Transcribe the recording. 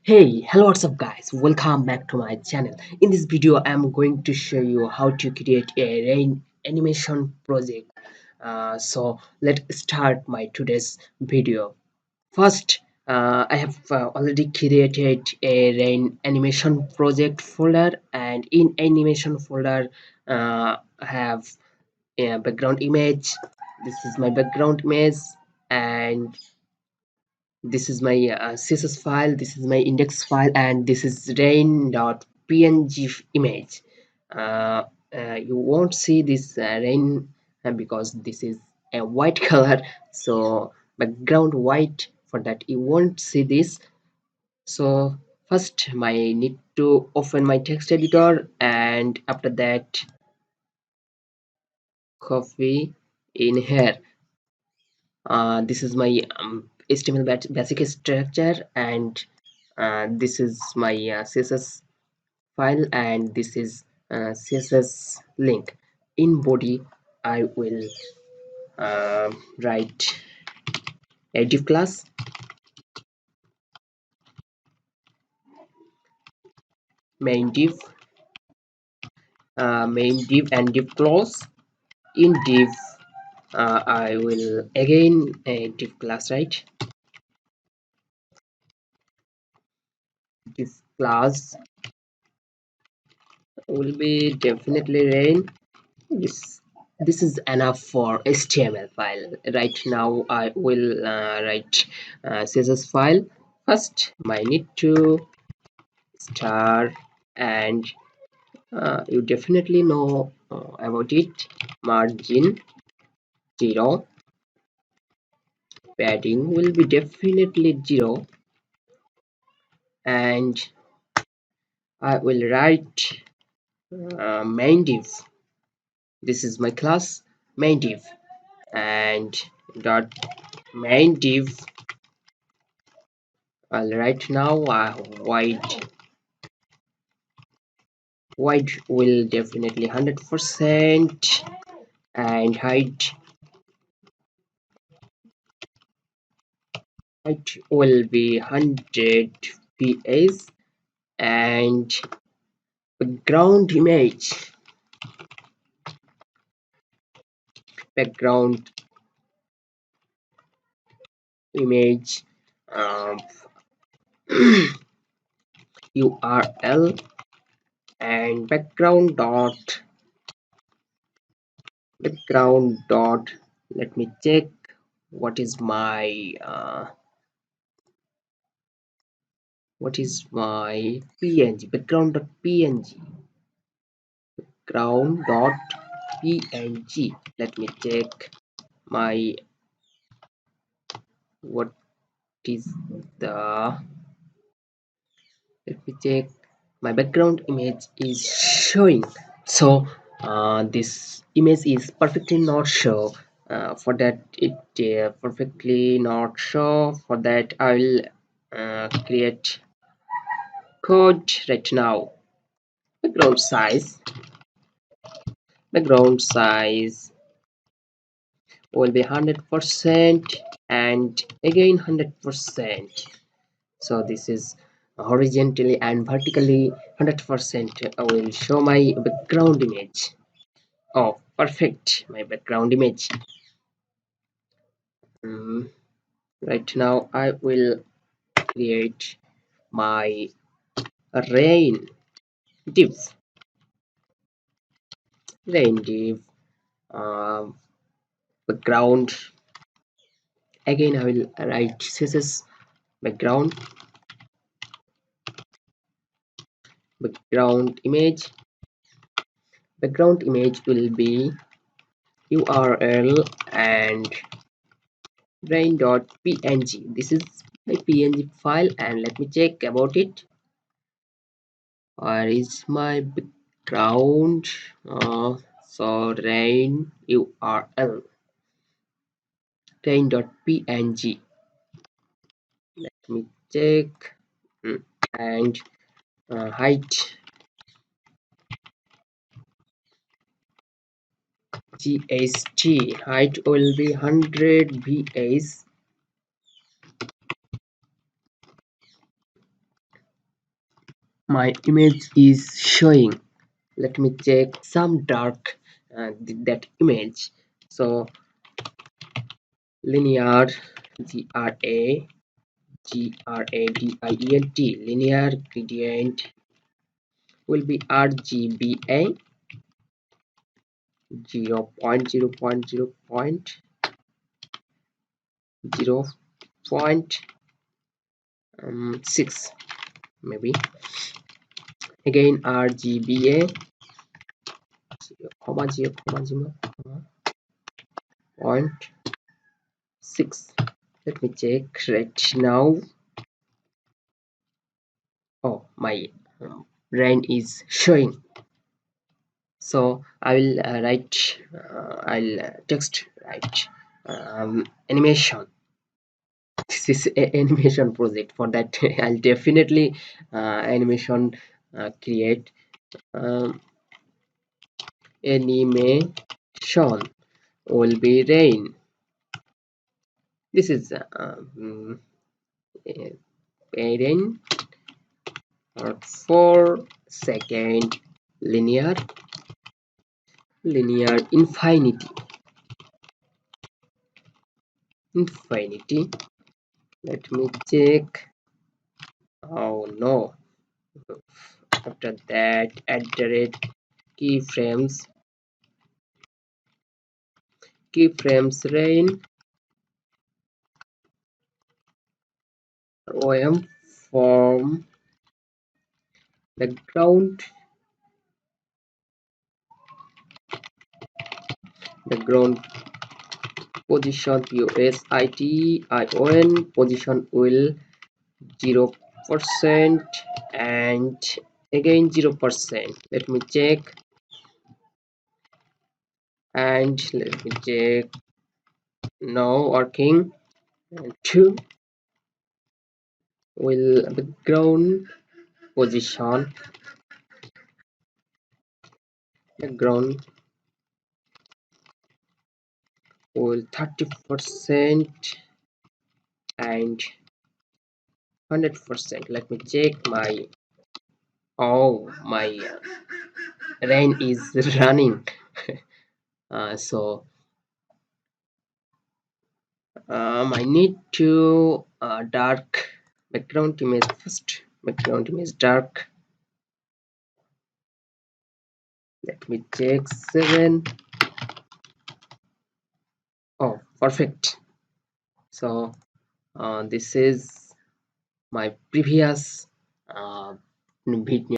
Hey, hello, what's up guys? Welcome back to my channel. In this video, I'm going to show you how to create a rain animation project. So let's start my today's video. First, I have already created a rain animation project folder, and in animation folder, I have a background image. This is my background image, and this is my css file, this is my index file, and this is rain.png image. uh, you won't see this rain because this is a white color, so background white, for that you won't see this. So first I need to open my text editor, and after that copy in here. This is my HTML basic structure, and this is my CSS file, and this is CSS link. In body, I will write a div class, main div, and div clause. In div, I will again a div class, right? Div class will be definitely rain. This is enough for HTML file. Right now I will write CSS file. First I need to star, and you definitely know about it. Margin 0, padding will be definitely 0, and I will write main div. This is my class main div, and dot main div. I'll write now wide will definitely 100%, and height will be 100 ps, and background image um, url, and background dot let me check what is my png, background.png, ground.png. Let me check my what is the let me check my background image is showing. So this image is perfectly not show. For that it perfectly not show. For that I will create code right now. Background size will be 100%, and again 100%. So this is horizontally and vertically 100%. I will show my background image. Oh, perfect, my background image. Right now I will create my rain div. uh, Background. Again I will write css background image. Background image will be url and rain.png. This is my png file, and let me check about it. Where is my background? So rain url rain.png. Let me check. And height gst, height will be 100 bs, my image is showing. Let me check some dark that image. So linear, gradient, linear gradient will be RGBA 0.0.0.06, maybe. Again RGBA 0.0.0.6. Let me check right now. Oh, my rain is showing. So I will I'll text write animation. This is a animation project. For that I'll definitely animation create animation will be rain. This is a rain for 4 second linear infinity. Let me check. Oh no. After that, at the rate keyframes rain OM from the ground position position position will 0% and again 0%. Let me check, and let me check. Now working. And 2 will the ground position, the ground will 30% and 100%. Let me check my. Oh, my rain is running. So I need to dark background image first. Background image dark. Let me check 7. Oh, perfect. So this is my previous video.